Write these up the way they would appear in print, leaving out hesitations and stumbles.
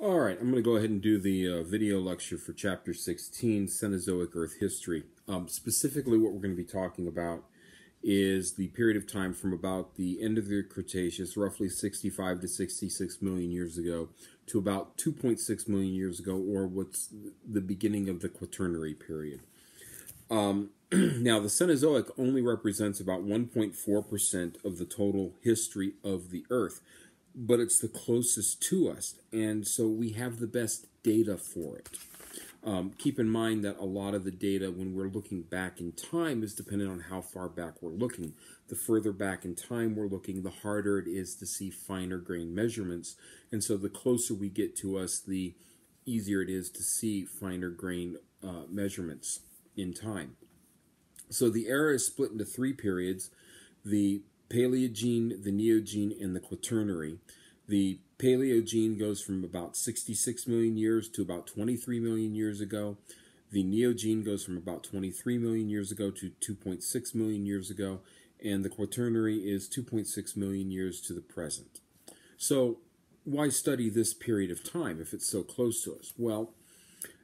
All right, I'm going to go ahead and do the video lecture for Chapter 16, Cenozoic Earth History. Specifically, what we're going to be talking about is the period of time from about the end of the Cretaceous, roughly 65 to 66 million years ago, to about 2.6 million years ago, or what's the beginning of the Quaternary Period. Now, the Cenozoic only represents about 1.4% of the total history of the Earth, but it's the closest to us, and so we have the best data for it. Keep in mind that a lot of the data, when we're looking back in time, is dependent on how far back we're looking. The further back in time we're looking, the harder it is to see finer grain measurements, and so the closer we get to us, the easier it is to see finer grain measurements in time. So the era is split into three periods: the Paleogene, the Neogene, and the Quaternary. The Paleogene goes from about 66 million years to about 23 million years ago. The Neogene goes from about 23 million years ago to 2.6 million years ago. And the Quaternary is 2.6 million years to the present. So why study this period of time if it's so close to us? Well,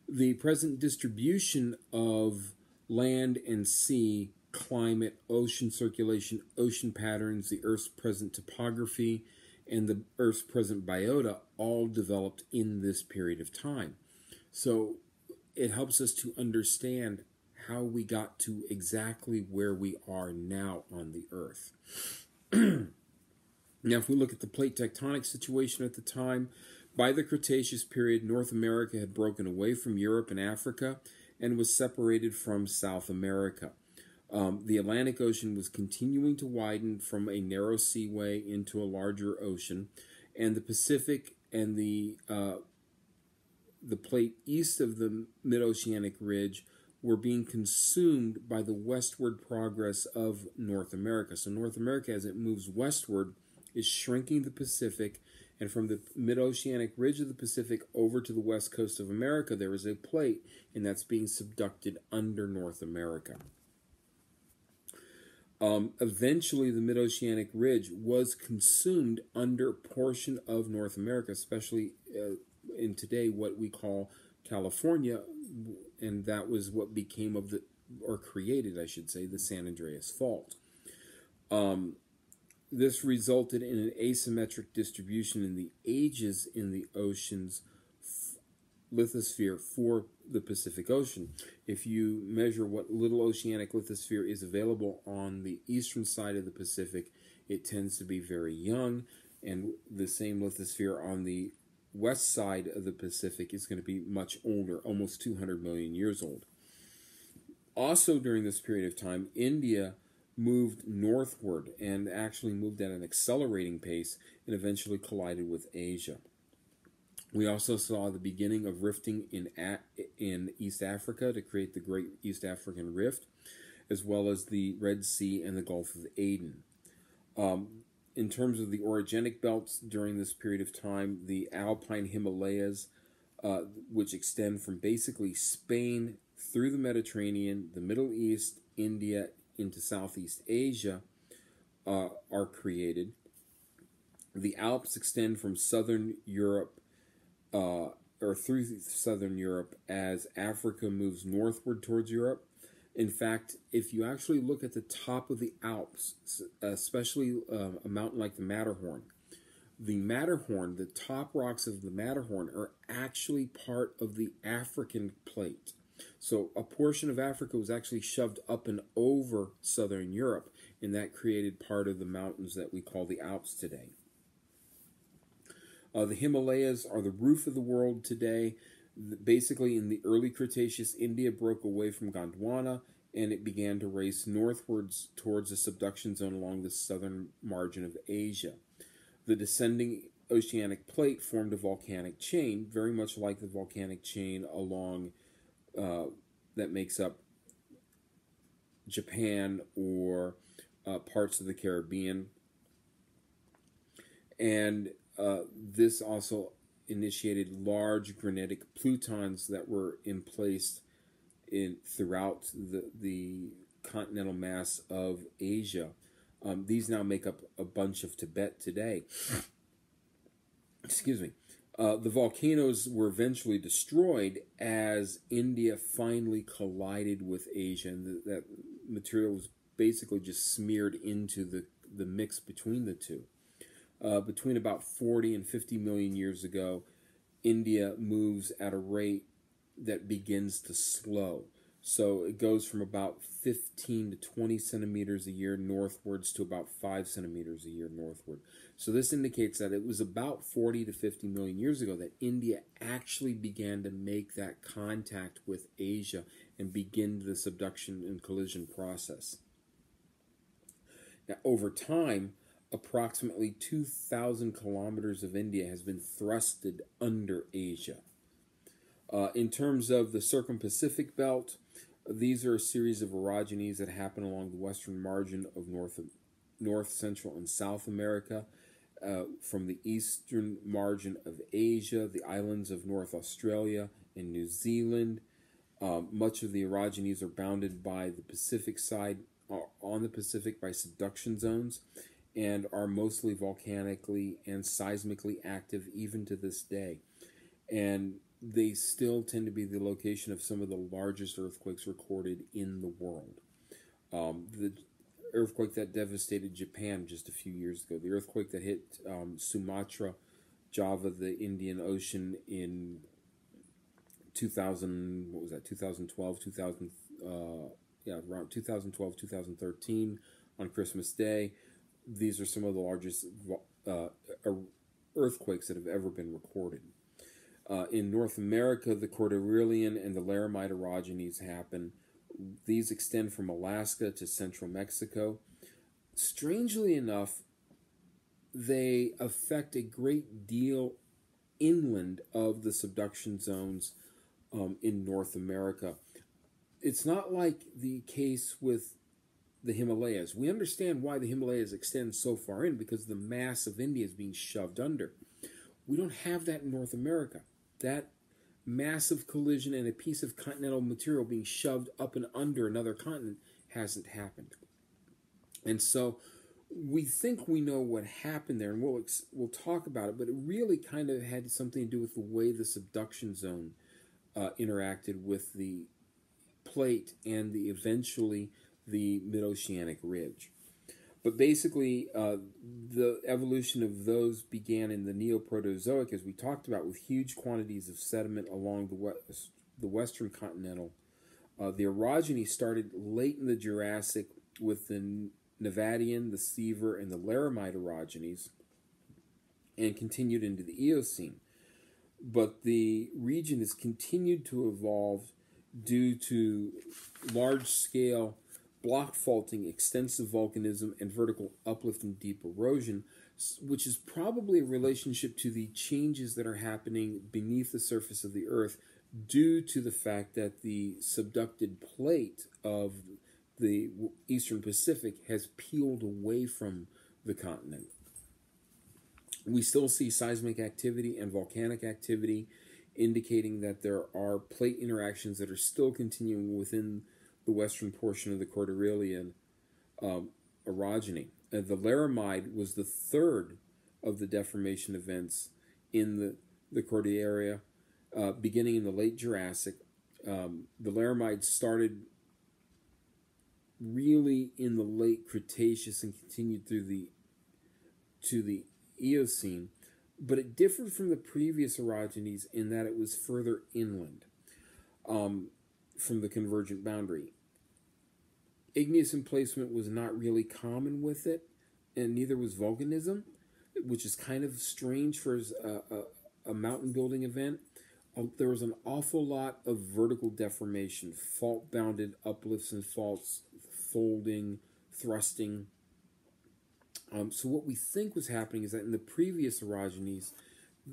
the present distribution of land and sea, climate, ocean circulation, ocean patterns, the Earth's present topography, and the Earth's present biota all developed in this period of time. So it helps us to understand how we got to exactly where we are now on the Earth. Now, if we look at the plate tectonic situation at the time, by the Cretaceous period, North America had broken away from Europe and Africa and was separated from South America. The Atlantic Ocean was continuing to widen from a narrow seaway into a larger ocean, and the Pacific and the plate east of the mid-oceanic ridge were being consumed by the westward progress of North America. So North America, as it moves westward, is shrinking the Pacific, and from the mid-oceanic ridge of the Pacific over to the west coast of America, there is a plate, and that's being subducted under North America. Eventually, the mid-oceanic ridge was consumed under a portion of North America, especially in today what we call California, and that was what became of the, or created, I should say, the San Andreas Fault. This resulted in an asymmetric distribution in the ages in the ocean's lithosphere for the Pacific Ocean. If you measure what little oceanic lithosphere is available on the eastern side of the Pacific, it tends to be very young, and the same lithosphere on the west side of the Pacific is going to be much older, almost 200 million years old. Also during this period of time, India moved northward and actually moved at an accelerating pace and eventually collided with Asia. We also saw the beginning of rifting in East Africa to create the Great East African Rift, as well as the Red Sea and the Gulf of Aden. In terms of the orogenic belts during this period of time, the Alpine Himalayas, which extend from basically Spain through the Mediterranean, the Middle East, India, into Southeast Asia, are created. The Alps extend from southern Europe or through southern Europe as Africa moves northward towards Europe. In fact, if you actually look at the top of the Alps, especially a mountain like the Matterhorn, the top rocks of the Matterhorn are actually part of the African plate. So a portion of Africa was actually shoved up and over southern Europe, and that created part of the mountains that we call the Alps today. The Himalayas are the roof of the world today. Basically, in the early Cretaceous, India broke away from Gondwana, and it began to race northwards towards the subduction zone along the southern margin of Asia. The descending oceanic plate formed a volcanic chain, very much like the volcanic chain along that makes up Japan or parts of the Caribbean. And this also initiated large granitic plutons that were in place throughout the continental mass of Asia. These now make up a bunch of Tibet today. Excuse me. The volcanoes were eventually destroyed as India finally collided with Asia, and that material was basically just smeared into the mix between the two. Between about 40 and 50 million years ago, India moves at a rate that begins to slow. So it goes from about 15 to 20 centimeters a year northwards to about 5 centimeters a year northward. So this indicates that it was about 40 to 50 million years ago that India actually began to make that contact with Asia and begin the subduction and collision process. Now, over time, approximately 2,000 kilometers of India has been thrusted under Asia. In terms of the Circum-Pacific Belt, these are a series of orogenies that happen along the western margin of North, Central, and South America, from the eastern margin of Asia, the islands of North Australia and New Zealand. Much of the orogenies are bounded by the Pacific side, on the Pacific by subduction zones, and are mostly volcanically and seismically active even to this day. And they still tend to be the location of some of the largest earthquakes recorded in the world. The earthquake that devastated Japan just a few years ago, the earthquake that hit Sumatra, Java, the Indian Ocean in 2012, around 2012, 2013 on Christmas Day. These are some of the largest earthquakes that have ever been recorded. In North America, the Cordilleran and the Laramide orogenies happen. These extend from Alaska to central Mexico. Strangely enough, they affect a great deal inland of the subduction zones in North America. It's not like the case with the Himalayas. We understand why the Himalayas extend so far in, because the mass of India is being shoved under. We don't have that in North America. That massive collision and a piece of continental material being shoved up and under another continent hasn't happened. And so we think we know what happened there, and we'll talk about it, but it really kind of had something to do with the way the subduction zone interacted with the plate and eventually the mid-oceanic ridge. But basically, the evolution of those began in the Neoproterozoic, as we talked about, with huge quantities of sediment along the western continental. The orogeny started late in the Jurassic with the Nevadian, the Seaver, and the Laramide orogenies, and continued into the Eocene. But the region has continued to evolve due to large-scale block faulting, extensive volcanism, and vertical uplift and deep erosion, which is probably a relationship to the changes that are happening beneath the surface of the Earth due to the fact that the subducted plate of the Eastern Pacific has peeled away from the continent. We still see seismic activity and volcanic activity indicating that there are plate interactions that are still continuing within the western portion of the Cordilleran orogeny. The Laramide was the third of the deformation events in the Cordillera, beginning in the late Jurassic. The Laramide started really in the late Cretaceous and continued through to the Eocene, but it differed from the previous orogenies in that it was further inland from the convergent boundary. Igneous emplacement was not really common with it, and neither was volcanism, which is kind of strange for a mountain building event. There was an awful lot of vertical deformation, fault-bounded uplifts and faults, folding, thrusting. So what we think was happening is that in the previous orogenies,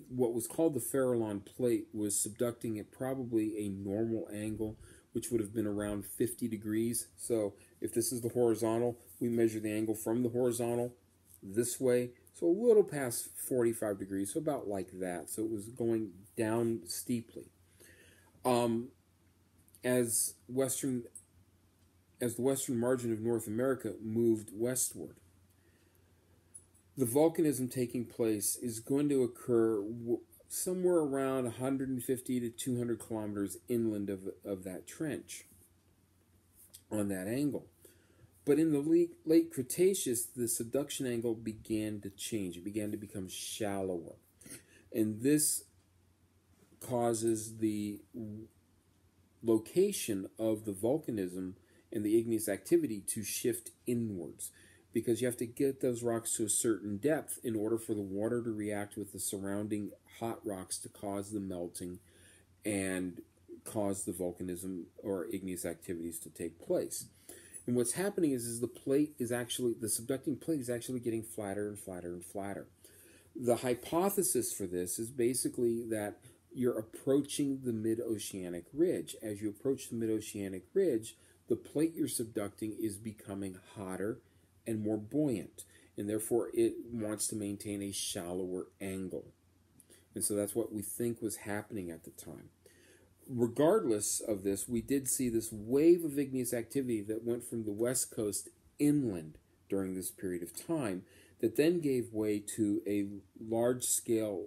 what was called the Farallon plate was subducting at probably a normal angle, which would have been around 50 degrees. So if this is the horizontal, we measure the angle from the horizontal this way, so a little past 45 degrees, so about like that. So it was going down steeply. As the western margin of North America moved westward, the volcanism taking place is going to occur somewhere around 150 to 200 kilometers inland of that trench on that angle. But in the late Cretaceous, the subduction angle began to change. It began to become shallower. And this causes the location of the volcanism and the igneous activity to shift inwards, because you have to get those rocks to a certain depth in order for the water to react with the surrounding hot rocks to cause the melting and cause the volcanism or igneous activities to take place. And what's happening is the subducting plate is actually getting flatter and flatter and flatter. The hypothesis for this is basically that you're approaching the mid-oceanic ridge. As you approach the mid-oceanic ridge, the plate you're subducting is becoming hotter and more buoyant, and therefore it wants to maintain a shallower angle. And so that's what we think was happening at the time. Regardless of this, we did see this wave of igneous activity that went from the west coast inland during this period of time that then gave way to a large-scale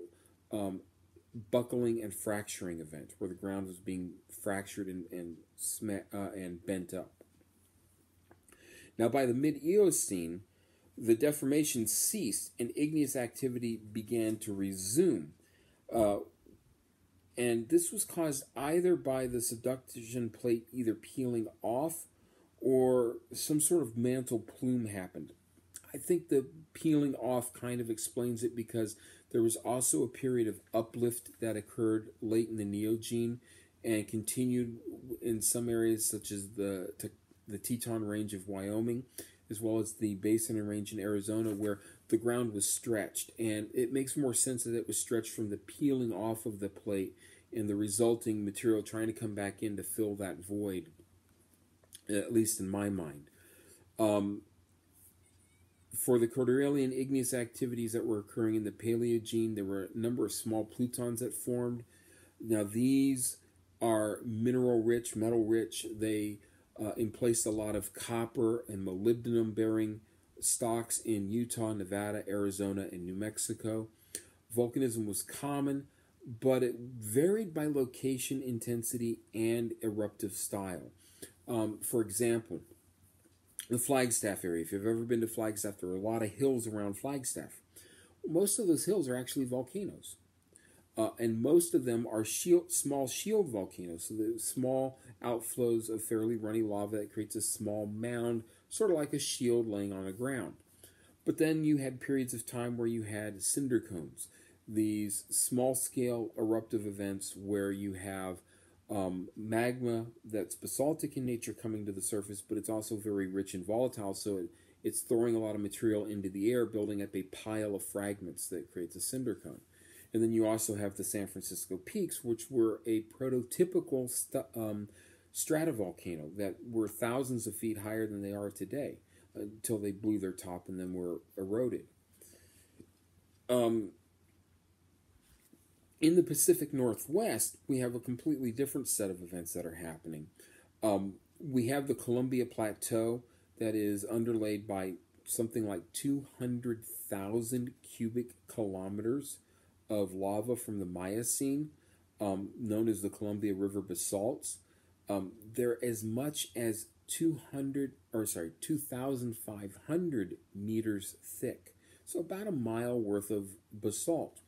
buckling and fracturing event where the ground was being fractured and bent up. Now, by the mid-Eocene, the deformation ceased and igneous activity began to resume. And this was caused either by the subduction plate either peeling off or some sort of mantle plume happened. I think the peeling off kind of explains it, because there was also a period of uplift that occurred late in the Neogene and continued in some areas such as the Teton Range of Wyoming, as well as the Basin and Range in Arizona, where the ground was stretched. And it makes more sense that it was stretched from the peeling off of the plate and the resulting material trying to come back in to fill that void, at least in my mind. For the Cordilleran igneous activities that were occurring in the Paleogene, there were a number of small plutons that formed. Now, these are mineral-rich, metal-rich. They emplaced a lot of copper and molybdenum-bearing stocks in Utah, Nevada, Arizona, and New Mexico. Volcanism was common, but it varied by location, intensity, and eruptive style. For example, the Flagstaff area. If you've ever been to Flagstaff, there are a lot of hills around Flagstaff. Most of those hills are actually volcanoes. And most of them are small shield volcanoes. So the small outflows of fairly runny lava that creates a small mound, sort of like a shield laying on the ground. But then you had periods of time where you had cinder cones, these small-scale eruptive events where you have magma that's basaltic in nature coming to the surface, but it's also very rich and volatile, so it's throwing a lot of material into the air, building up a pile of fragments that creates a cinder cone. And then you also have the San Francisco Peaks, which were a prototypical stratovolcano that were thousands of feet higher than they are today, until they blew their top and then were eroded. In the Pacific Northwest, we have a completely different set of events that are happening. We have the Columbia Plateau that is underlaid by something like 200,000 cubic kilometers of lava from the Miocene, known as the Columbia River Basalts. They're as much as 2,500 meters thick, so about a mile worth of basalt.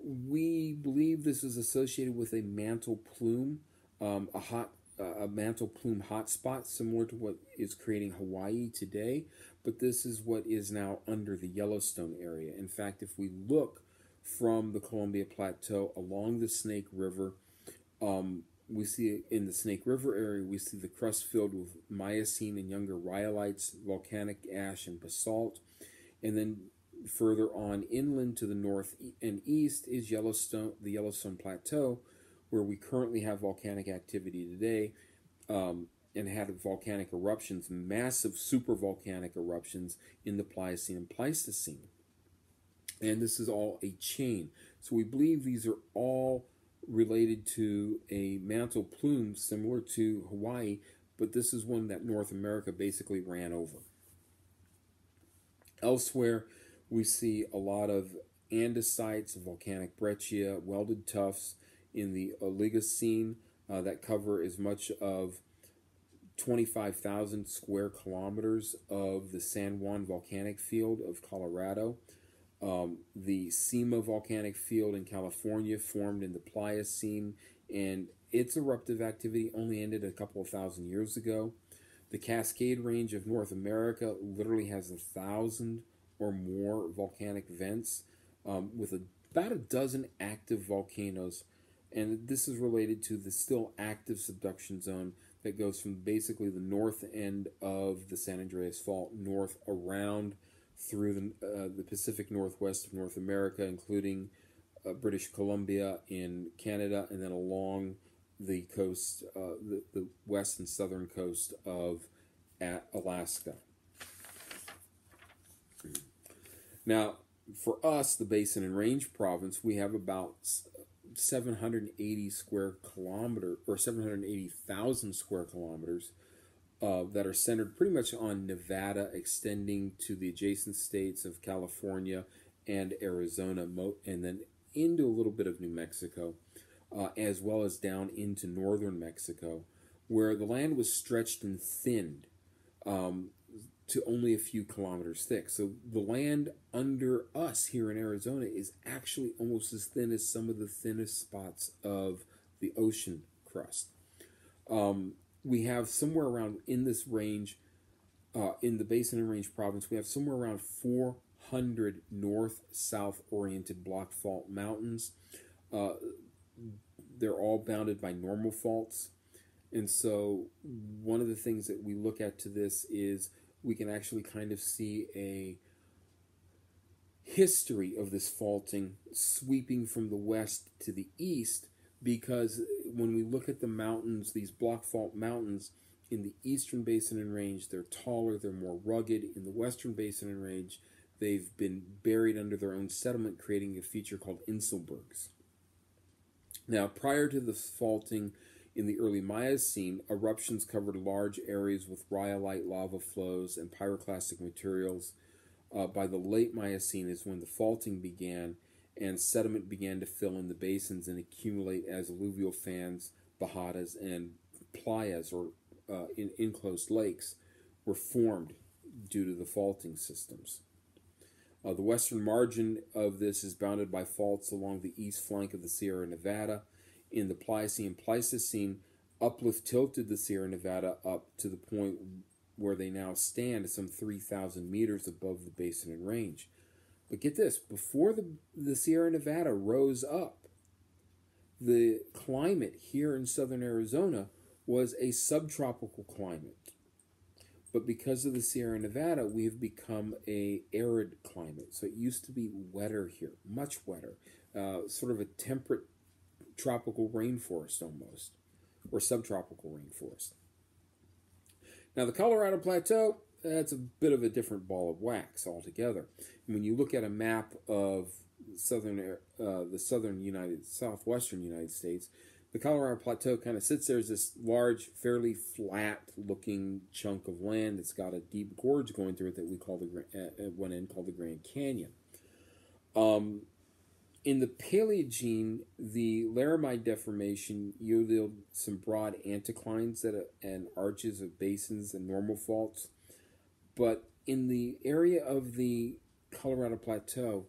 We believe this is associated with a mantle plume, a mantle plume hotspot similar to what is creating Hawaii today, but this is what is now under the Yellowstone area. In fact, if we look from the Columbia Plateau along the Snake River, we see in the Snake River area, we see the crust filled with Miocene and younger rhyolites, volcanic ash, and basalt. And then further on inland to the north and east is the Yellowstone Plateau, where we currently have volcanic activity today, and had volcanic eruptions, massive supervolcanic eruptions in the Pliocene and Pleistocene. And this is all a chain. So we believe these are all related to a mantle plume similar to Hawaii, but this is one that North America basically ran over. Elsewhere, we see a lot of andesites, volcanic breccia, welded tuffs in the Oligocene that cover as much of 25,000 square kilometers of the San Juan volcanic field of Colorado. The Cima volcanic field in California formed in the Pliocene, and its eruptive activity only ended a couple of thousand years ago. The Cascade Range of North America literally has 1,000 or more volcanic vents, with about a dozen active volcanoes, and this is related to the still active subduction zone that goes from basically the north end of the San Andreas Fault north around through the Pacific Northwest of North America, including British Columbia in Canada, and then along the coast, the west and southern coast of Alaska. Now, for us, the Basin and Range Province, we have about 780 square kilometer, or 780,000 square kilometers that are centered pretty much on Nevada, extending to the adjacent states of California and Arizona, and then into a little bit of New Mexico, as well as down into northern Mexico, where the land was stretched and thinned to only a few kilometers thick. So the land under us here in Arizona is actually almost as thin as some of the thinnest spots of the ocean crust. We have somewhere around, in this range, in the Basin and Range Province, we have somewhere around 400 north-south oriented block fault mountains. They're all bounded by normal faults. And so one of the things that we look at to this is we can actually kind of see a history of this faulting sweeping from the west to the east, because when we look at the mountains, these block fault mountains in the eastern Basin and Range, they're taller, they're more rugged. In the western Basin and Range, they've been buried under their own settlement, creating a feature called Inselbergs. Now, prior to the faulting in the early Miocene, eruptions covered large areas with rhyolite lava flows and pyroclastic materials. By the late Miocene is when the faulting began, and sediment began to fill in the basins and accumulate as alluvial fans, bajadas, and playas, or enclosed lakes, were formed due to the faulting systems. The western margin of this is bounded by faults along the east flank of the Sierra Nevada. In the Pliocene, uplift tilted the Sierra Nevada up to the point where they now stand some 3,000 meters above the Basin and Range. But get this, before the Sierra Nevada rose up, the climate here in southern Arizona was a subtropical climate. But because of the Sierra Nevada, we have become a arid climate. So it used to be wetter here, much wetter, sort of a temperate tropical rainforest almost, or subtropical rainforest. Now the Colorado Plateau, that's a bit of a different ball of wax altogether. When you look at a map of the southwestern United States, the Colorado Plateau kind of sits there as this large, fairly flat-looking chunk of land that's got a deep gorge going through it that we call at one end called the Grand Canyon. In the Paleogene, the Laramide deformation yielded some broad anticlines and arches of basins and normal faults. But in the area of the Colorado Plateau,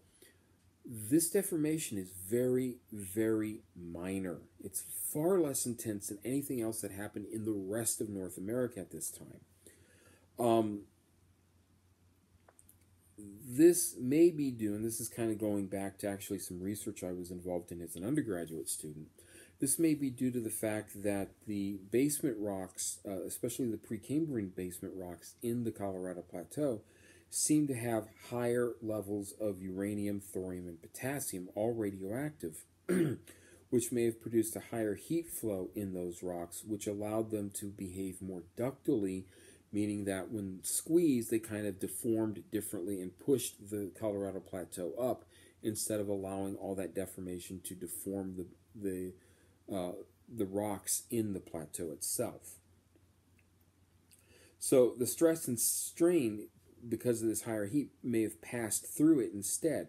this deformation is very, very minor. It's far less intense than anything else that happened in the rest of North America at this time. This may be due, and this is kind of going back to actually some research I was involved in as an undergraduate student. This may be due to the fact that the basement rocks, especially the Precambrian basement rocks in the Colorado Plateau, seem to have higher levels of uranium, thorium, and potassium, all radioactive, which may have produced a higher heat flow in those rocks, which allowed them to behave more ductily, meaning that when squeezed, they kind of deformed differently and pushed the Colorado Plateau up instead of allowing all that deformation to deform the rocks in the plateau itself. So the stress and strain, because of this higher heat, may have passed through it instead.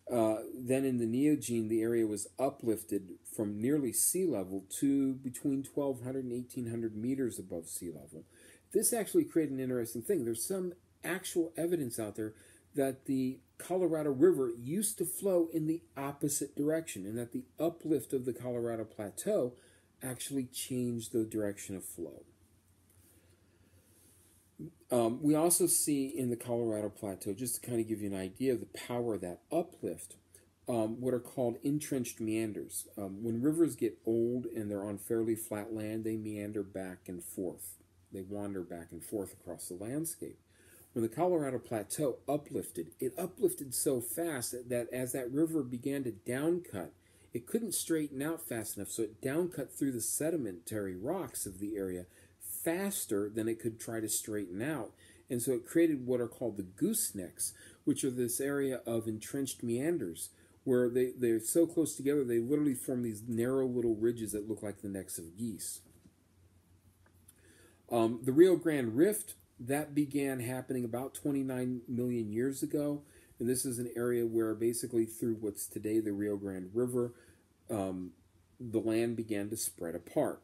Then in the Neogene, the area was uplifted from nearly sea level to between 1,200 and 1,800 meters above sea level. This actually created an interesting thing. There's some actual evidence out there that the Colorado River used to flow in the opposite direction, and that the uplift of the Colorado Plateau actually changed the direction of flow. We also see in the Colorado Plateau, just to kind of give you an idea of the power of that uplift, what are called entrenched meanders. When rivers get old and they're on fairly flat land, they meander back and forth. They wander back and forth across the landscape. When the Colorado Plateau uplifted, it uplifted so fast that as that river began to downcut, it couldn't straighten out fast enough, so it downcut through the sedimentary rocks of the area faster than it could try to straighten out. And so it created what are called the Goose Necks, which are this area of entrenched meanders, where they're so close together, they literally form these narrow little ridges that look like the necks of geese. The Rio Grande Rift, that began happening about 29 million years ago. And this is an area where basically through what's today the Rio Grande River, the land began to spread apart.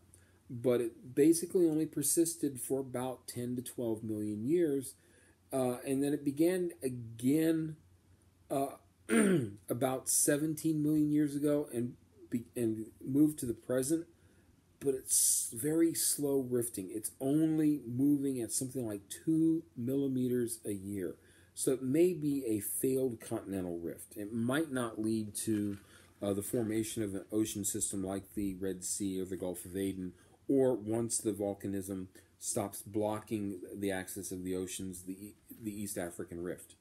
But it basically only persisted for about 10 to 12 million years. And then it began again about 17 million years ago and moved to the present. But it's very slow rifting. It's only moving at something like 2 millimeters a year. So it may be a failed continental rift. It might not lead to the formation of an ocean system like the Red Sea or the Gulf of Aden, or once the volcanism stops blocking the axis of the oceans, the East African Rift.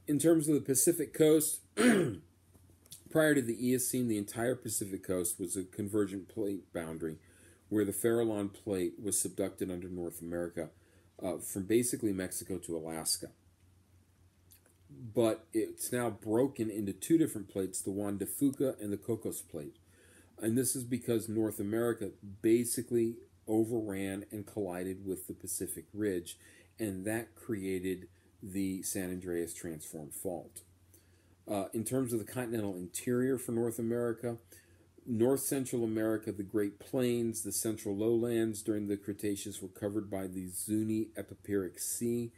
In terms of the Pacific coast, prior to the Eocene, the entire Pacific coast was a convergent plate boundary where the Farallon Plate was subducted under North America from basically Mexico to Alaska. But it's now broken into two different plates, the Juan de Fuca and the Cocos Plate. And this is because North America basically overran and collided with the Pacific Ridge, and that created the San Andreas Transform Fault. In terms of the continental interior for North America, North Central America, the Great Plains, the Central Lowlands during the Cretaceous were covered by the Zuni Epiperic Sea,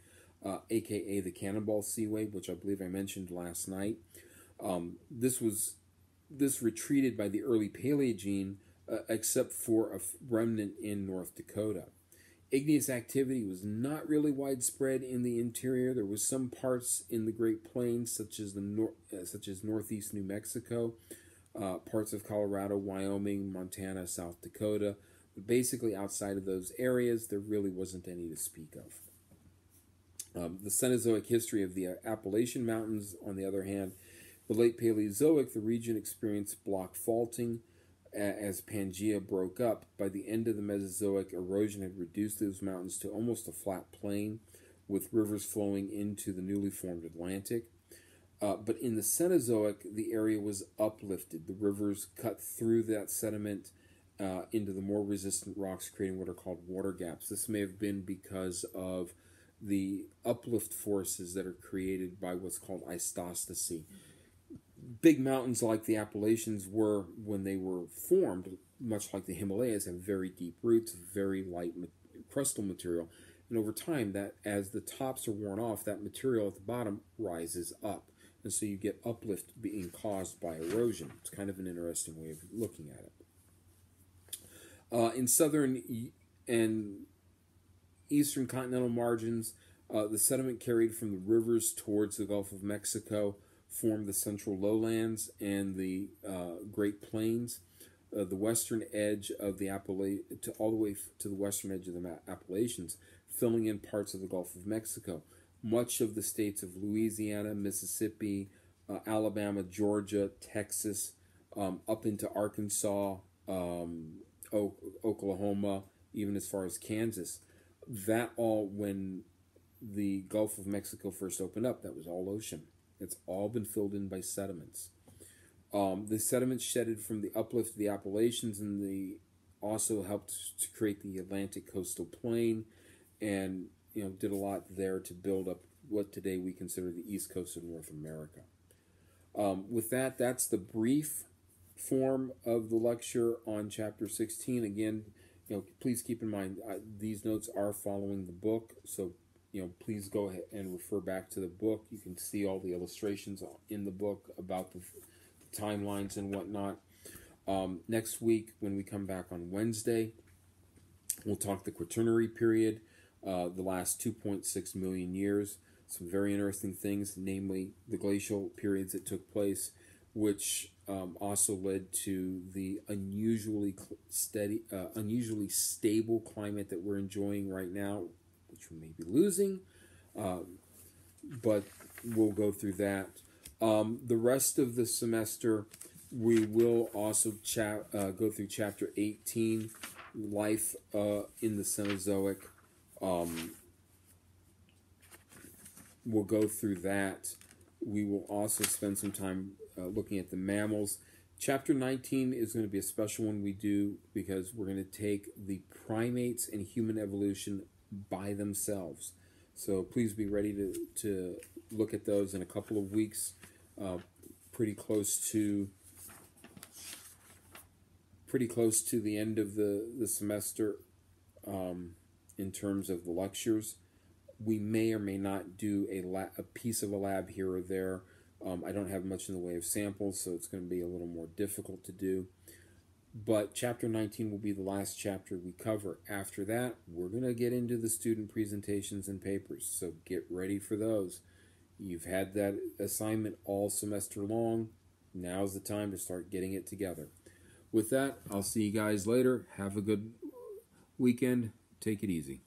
aka the Cannonball Seaway, which I believe I mentioned last night. This retreated by the early Paleogene, except for a remnant in North Dakota. Igneous activity was not really widespread in the interior. There was some parts in the Great Plains, such as northeast New Mexico, parts of Colorado, Wyoming, Montana, South Dakota. But basically, outside of those areas, there really wasn't any to speak of. The Cenozoic history of the Appalachian Mountains, on the other hand, the late Paleozoic, the region experienced block faulting as Pangaea broke up. By the end of the Mesozoic, erosion had reduced those mountains to almost a flat plain, with rivers flowing into the newly formed Atlantic. But in the Cenozoic, the area was uplifted. The rivers cut through that sediment into the more resistant rocks, creating what are called water gaps. This may have been because of the uplift forces that are created by what's called isostasy. Big mountains like the Appalachians were, when they were formed, much like the Himalayas, have very deep roots, very light crustal material. And over time, that as the tops are worn off, that material at the bottom rises up. And so you get uplift being caused by erosion. It's kind of an interesting way of looking at it. In southern and eastern continental margins, the sediment carried from the rivers towards the Gulf of Mexico formed the central lowlands and the Great Plains. The western edge of the all the way to the western edge of the Appalachians, filling in parts of the Gulf of Mexico. Much of the states of Louisiana, Mississippi, Alabama, Georgia, Texas, up into Arkansas, Oklahoma, even as far as Kansas. That all, when the Gulf of Mexico first opened up, that was all ocean. It's all been filled in by sediments. The sediments shedded from the uplift of the Appalachians and also helped to create the Atlantic coastal plain, and did a lot there to build up what today we consider the east coast of North America. With that, that's the brief form of the lecture on Chapter 16. Again, please keep in mind these notes are following the book, so please go ahead and refer back to the book. You can see all the illustrations in the book about the timelines and whatnot. Next week, when we come back on Wednesday, we'll talk the Quaternary Period, the last 2.6 million years. Some very interesting things, namely the glacial periods that took place, which also led to the unusually stable climate that we're enjoying right now, which we may be losing, but we'll go through that. The rest of the semester, we will also go through Chapter 18, Life in the Cenozoic. We'll go through that. We will also spend some time looking at the mammals. Chapter 19 is going to be a special one we do because we're going to take the primates and human evolution by themselves. So please be ready to look at those in a couple of weeks. Pretty close to the end of the semester in terms of the lectures. We may or may not do a piece of a lab here or there. I don't have much in the way of samples, so it's going to be a little more difficult to do. But Chapter 19 will be the last chapter we cover. After that, we're going to get into the student presentations and papers, so get ready for those. You've had that assignment all semester long. Now's the time to start getting it together. With that, I'll see you guys later. Have a good weekend. Take it easy.